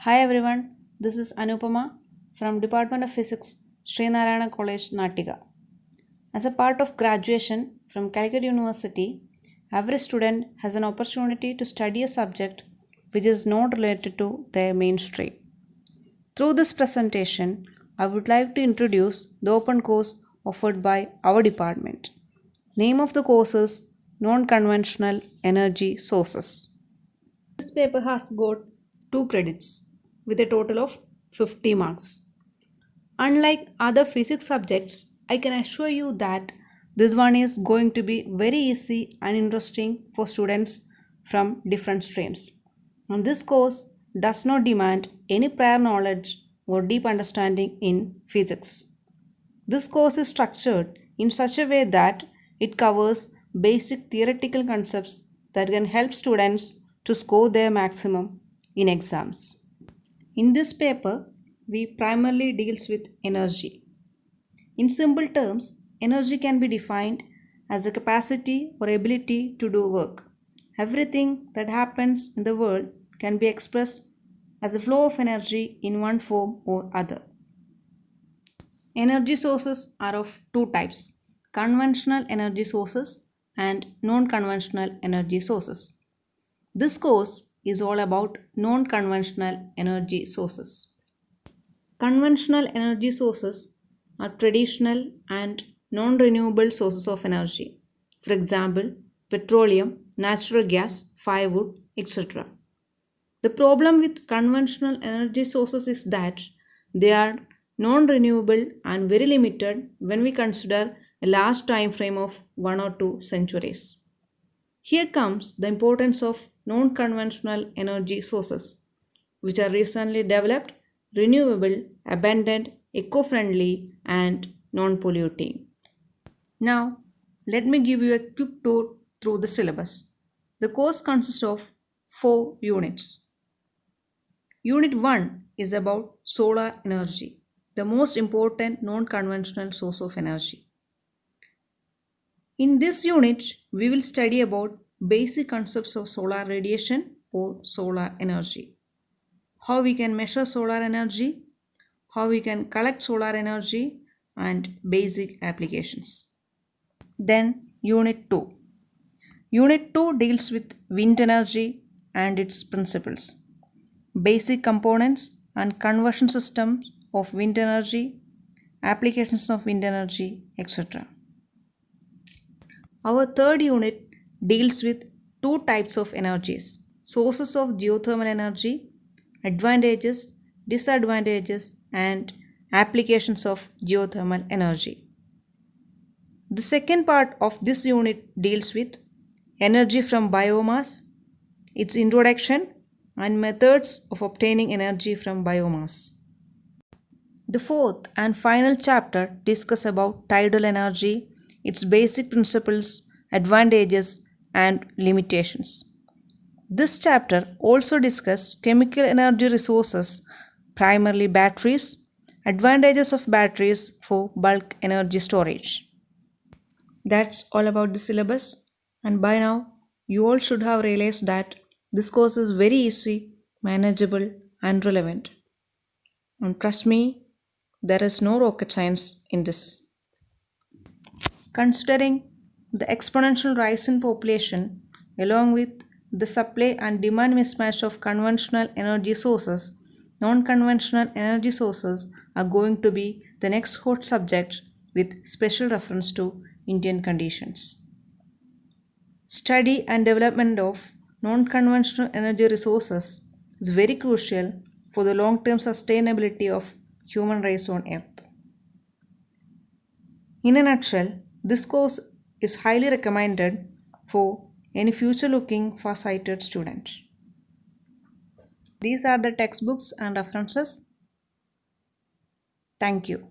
Hi everyone, this is Anupama from Department of Physics, Srinarayana College, Natika. As a part of graduation from Calicut University, every student has an opportunity to study a subject which is not related to their mainstream. Through this presentation, I would like to introduce the open course offered by our department. Name of the course is Non-Conventional Energy Sources. This paper has got 2 credits with a total of 50 marks. Unlike other physics subjects, I can assure you that this one is going to be very easy and interesting for students from different streams. And this course does not demand any prior knowledge or deep understanding in physics. This course is structured in such a way that it covers basic theoretical concepts that can help students to score their maximum in exams. In this paper, we primarily deals with energy. In simple terms, energy can be defined as a capacity or ability to do work. Everything that happens in the world can be expressed as a flow of energy in one form or other. Energy sources are of two types: conventional energy sources and non-conventional energy sources. This course is all about non-conventional energy sources. Conventional energy sources are traditional and non-renewable sources of energy. For example, petroleum, natural gas, firewood, etc. The problem with conventional energy sources is that they are non-renewable and very limited when we consider a large time frame of 1 or 2 centuries. Here comes the importance of non conventional energy sources, which are recently developed, renewable, abundant, eco friendly, and non polluting. Now, let me give you a quick tour through the syllabus. The course consists of 4 units. Unit 1 is about solar energy, the most important non conventional source of energy. In this unit, we will study about basic concepts of solar radiation or solar energy. How we can measure solar energy, how we can collect solar energy, and basic applications. Then Unit 2. Unit 2 deals with wind energy and its principles, basic components and conversion systems of wind energy, applications of wind energy, etc. Our third unit deals with two types of energies: sources of geothermal energy, advantages, disadvantages, and applications of geothermal energy. The second part of this unit deals with energy from biomass, its introduction, and methods of obtaining energy from biomass. The fourth and final chapter discusses about tidal energy, its basic principles, advantages, and limitations. This chapter also discusses chemical energy resources, primarily batteries, advantages of batteries for bulk energy storage. That's all about the syllabus, and by now you all should have realized that this course is very easy, manageable, and relevant. And trust me, there is no rocket science in this. Considering the exponential rise in population, along with the supply and demand mismatch of conventional energy sources, non conventional energy sources are going to be the next hot subject with special reference to Indian conditions. Study and development of non conventional energy resources is very crucial for the long term sustainability of human race on earth. In a nutshell, this course is highly recommended for any future looking far-sighted student. These are the textbooks and references. Thank you.